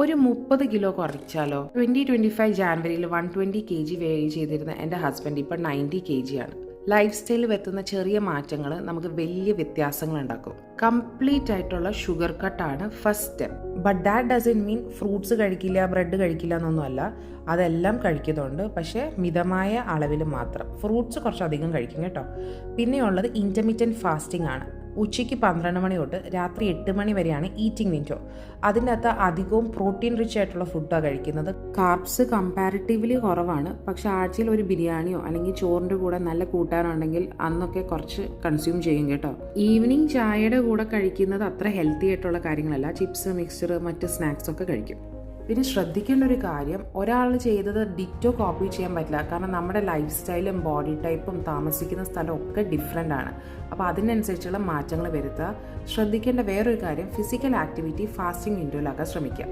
ഒരു 30 kilo കുറച്ചാലോ? 2025 ജാനുവരിയിൽ 120 kg വെയ് ചെയ്തിരുന്ന എൻ്റെ ഹസ്ബൻഡ് ഇപ്പോൾ 90 kg ആണ്. ലൈഫ് സ്റ്റൈലിൽ വരുത്തുന്ന ചെറിയ മാറ്റങ്ങൾ നമുക്ക് വലിയ വ്യത്യാസങ്ങൾ ഉണ്ടാക്കും. കംപ്ലീറ്റ് ആയിട്ടുള്ള ഷുഗർ കട്ടാണ് first step. But that doesn't mean fruits കഴിക്കില്ല, ബ്രെഡ് കഴിക്കില്ല എന്നൊന്നുമല്ല. അതെല്ലാം കഴിക്കുന്നുണ്ട്, പക്ഷേ മിതമായ അളവിൽ മാത്രം. ഫ്രൂട്ട്സ് കുറച്ചധികം കഴിക്കും കേട്ടോ. പിന്നെയുള്ളത് ഇൻ്റർമീഡിയറ്റ് ഫാസ്റ്റിംഗ് ആണ്. ഉച്ചയ്ക്ക് 12 മണി തൊട്ട് രാത്രി 8 മണി വരെയാണ് ഈറ്റിംഗ് വിൻഡോ. അതിൻ്റെ അകത്ത് അധികവും പ്രോട്ടീൻ റിച്ച് ആയിട്ടുള്ള ഫുഡാണ് കഴിക്കുന്നത്. കാർബ്സ് കമ്പാരിറ്റീവ്ലി കുറവാണ്, പക്ഷെ ആഴ്ചയിൽ ഒരു ബിരിയാണിയോ അല്ലെങ്കിൽ ചോറിൻ്റെ കൂടെ നല്ല കൂട്ടാനുണ്ടെങ്കിൽ അന്നൊക്കെ കുറച്ച് കൺസ്യൂം ചെയ്യും കേട്ടോ. ഈവനിങ് ചായയുടെ കൂടെ കഴിക്കുന്നത് അത്ര ഹെൽത്തി ആയിട്ടുള്ള കാര്യങ്ങളല്ല. ചിപ്സ്, മിക്സ്ചർ, മറ്റ് സ്നാക്സ് ഒക്കെ കഴിക്കും. പിന്നെ ശ്രദ്ധിക്കേണ്ട ഒരു കാര്യം, ഒരാൾ ചെയ്തത് ഡിറ്റോ കോപ്പി ചെയ്യാൻ പറ്റില്ല. കാരണം നമ്മുടെ ലൈഫ് സ്റ്റൈലും ബോഡി ടൈപ്പും താമസിക്കുന്ന സ്ഥലവും ഒക്കെ ഡിഫറെൻ്റ് ആണ്. അപ്പോൾ അതിനനുസരിച്ചുള്ള മാറ്റങ്ങൾ വരുത്തുക. ശ്രദ്ധിക്കേണ്ട വേറൊരു കാര്യം, ഫിസിക്കൽ ആക്ടിവിറ്റി ഫാസ്റ്റിംഗ് വിൻഡോയിലാക്കാൻ ശ്രമിക്കുക.